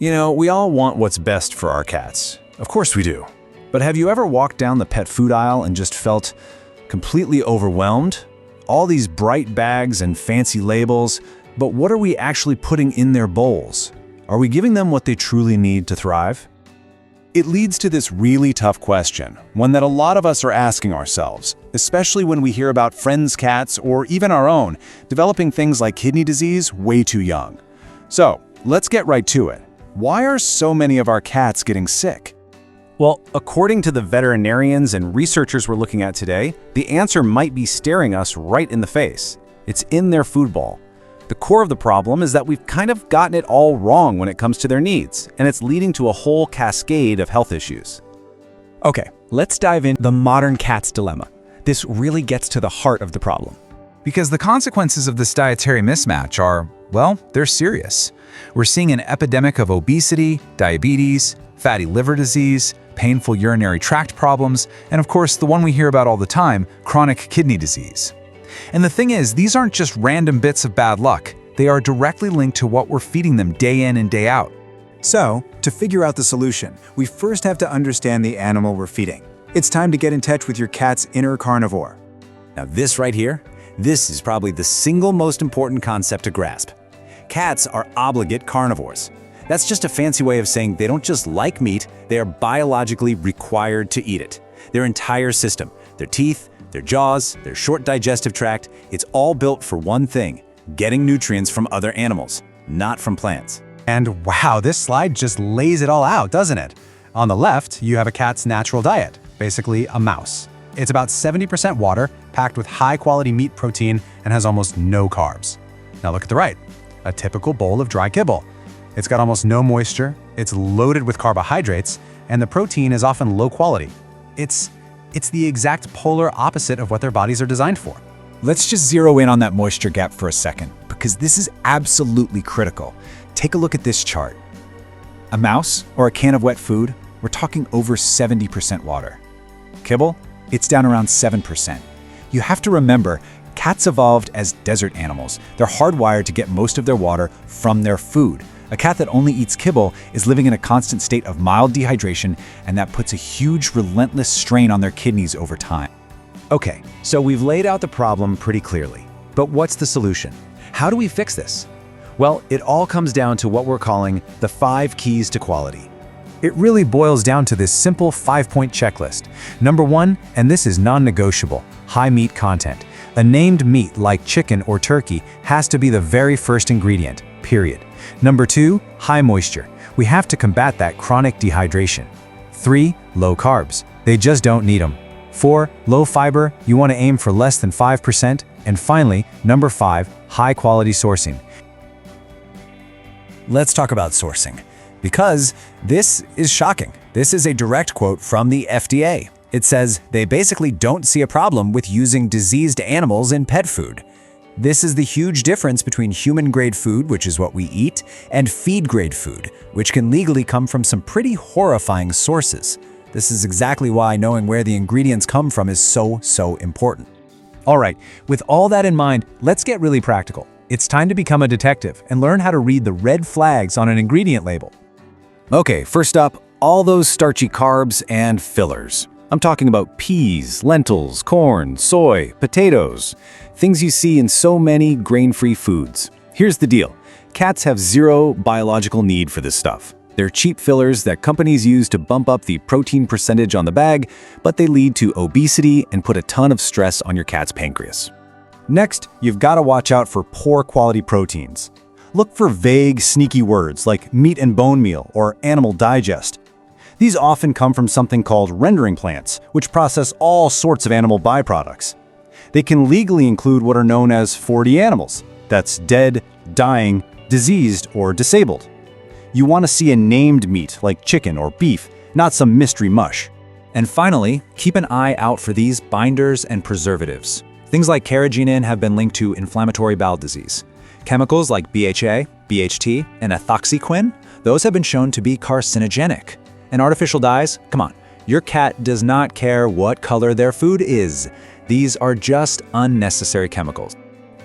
You know, we all want what's best for our cats. Of course we do. But have you ever walked down the pet food aisle and just felt completely overwhelmed? All these bright bags and fancy labels, but what are we actually putting in their bowls? Are we giving them what they truly need to thrive? It leads to this really tough question, one that a lot of us are asking ourselves, especially when we hear about friends' cats or even our own developing things like kidney disease way too young. So, let's get right to it. Why are so many of our cats getting sick? Well, according to the veterinarians and researchers we're looking at today, the answer might be staring us right in the face. It's in their food bowl. The core of the problem is that we've kind of gotten it all wrong when it comes to their needs, and it's leading to a whole cascade of health issues. Okay, let's dive into the modern cat's dilemma. This really gets to the heart of the problem. Because the consequences of this dietary mismatch are, well, they're serious. We're seeing an epidemic of obesity, diabetes, fatty liver disease, painful urinary tract problems, and of course, the one we hear about all the time, chronic kidney disease. And the thing is, these aren't just random bits of bad luck. They are directly linked to what we're feeding them day in and day out. So, to figure out the solution, we first have to understand the animal we're feeding. It's time to get in touch with your cat's inner carnivore. Now this right here, this is probably the single most important concept to grasp. Cats are obligate carnivores. That's just a fancy way of saying they don't just like meat, they are biologically required to eat it. Their entire system, their teeth, their jaws, their short digestive tract, it's all built for one thing: getting nutrients from other animals, not from plants. And wow, this slide just lays it all out, doesn't it? On the left, you have a cat's natural diet, basically a mouse. It's about 70% water, packed with high-quality meat protein, and has almost no carbs. Now look at the right, a typical bowl of dry kibble. It's got almost no moisture, it's loaded with carbohydrates, and the protein is often low quality. It's the exact polar opposite of what their bodies are designed for. Let's just zero in on that moisture gap for a second, because this is absolutely critical. Take a look at this chart. A mouse or a can of wet food, we're talking over 70% water. Kibble, it's down around 7%. You have to remember, cats evolved as desert animals. They're hardwired to get most of their water from their food. A cat that only eats kibble is living in a constant state of mild dehydration, and that puts a huge, relentless strain on their kidneys over time. Okay, so we've laid out the problem pretty clearly. But what's the solution? How do we fix this? Well, it all comes down to what we're calling the 5 keys to quality. It really boils down to this simple 5-point checklist. Number 1, and this is non-negotiable, high meat content. A named meat like chicken or turkey has to be the very first ingredient, period. Number 2, high moisture. We have to combat that chronic dehydration. 3, low carbs. They just don't need them. 4, low fiber. You want to aim for less than 5%. And finally, number 5, high quality sourcing. Let's talk about sourcing, because this is shocking. This is a direct quote from the FDA. It says they basically don't see a problem with using diseased animals in pet food. This is the huge difference between human-grade food, which is what we eat, and feed-grade food, which can legally come from some pretty horrifying sources. This is exactly why knowing where the ingredients come from is so important. All right, with all that in mind, let's get really practical. It's time to become a detective and learn how to read the red flags on an ingredient label. Okay, first up, all those starchy carbs and fillers. I'm talking about peas, lentils, corn, soy, potatoes, things you see in so many grain-free foods. Here's the deal. Cats have zero biological need for this stuff. They're cheap fillers that companies use to bump up the protein percentage on the bag, but they lead to obesity and put a ton of stress on your cat's pancreas. Next, you've got to watch out for poor quality proteins. Look for vague, sneaky words like meat and bone meal or animal digest. These often come from something called rendering plants, which process all sorts of animal byproducts. They can legally include what are known as 4D animals. That's dead, dying, diseased, or disabled. You want to see a named meat like chicken or beef, not some mystery mush. And finally, keep an eye out for these binders and preservatives. Things like carrageenan have been linked to inflammatory bowel disease. Chemicals like BHA, BHT, and ethoxyquin, those have been shown to be carcinogenic. And artificial dyes, come on, your cat does not care what color their food is. These are just unnecessary chemicals.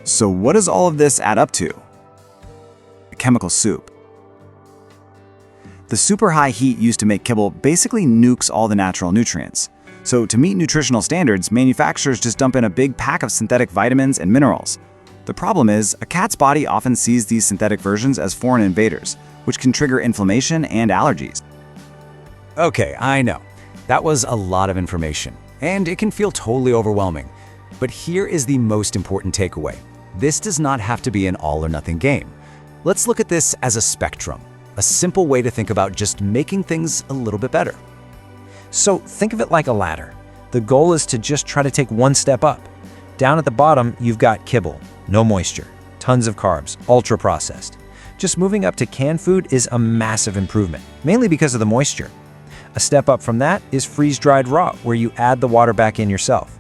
So what does all of this add up to? A chemical soup. The super high heat used to make kibble basically nukes all the natural nutrients. So to meet nutritional standards, manufacturers just dump in a big pack of synthetic vitamins and minerals. The problem is, a cat's body often sees these synthetic versions as foreign invaders, which can trigger inflammation and allergies. Okay, I know. That was a lot of information, and it can feel totally overwhelming. But here is the most important takeaway. This does not have to be an all-or-nothing game. Let's look at this as a spectrum, a simple way to think about just making things a little bit better. So think of it like a ladder. The goal is to just try to take one step up. Down at the bottom, you've got kibble, no moisture, tons of carbs, ultra-processed. Just moving up to canned food is a massive improvement, mainly because of the moisture. A step up from that is freeze-dried raw, where you add the water back in yourself.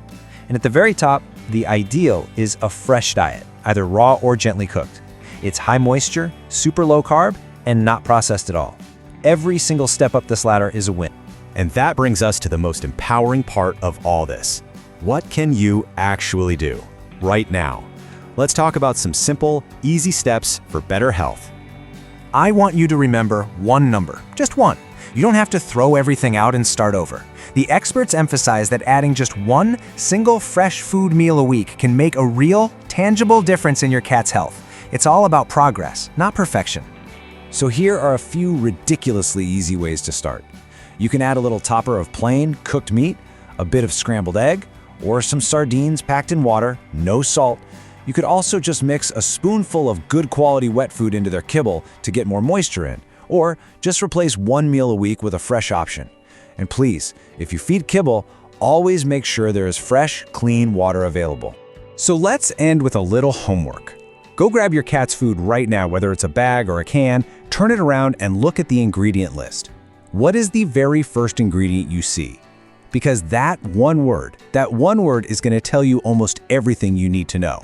And at the very top, the ideal is a fresh diet, either raw or gently cooked. It's high moisture, super low carb, and not processed at all. Every single step up this ladder is a win. And that brings us to the most empowering part of all this. What can you actually do right now? Let's talk about some simple, easy steps for better health. I want you to remember one number, just one. You don't have to throw everything out and start over. The experts emphasize that adding just one single fresh food meal a week can make a real, tangible difference in your cat's health. It's all about progress, not perfection. So here are a few ridiculously easy ways to start. You can add a little topper of plain, cooked meat, a bit of scrambled egg, or some sardines packed in water, no salt. You could also just mix a spoonful of good quality wet food into their kibble to get more moisture in, or just replace one meal a week with a fresh option. And please, if you feed kibble, always make sure there is fresh, clean water available. So let's end with a little homework. Go grab your cat's food right now, whether it's a bag or a can, turn it around and look at the ingredient list. What is the very first ingredient you see? Because that one word is going to tell you almost everything you need to know.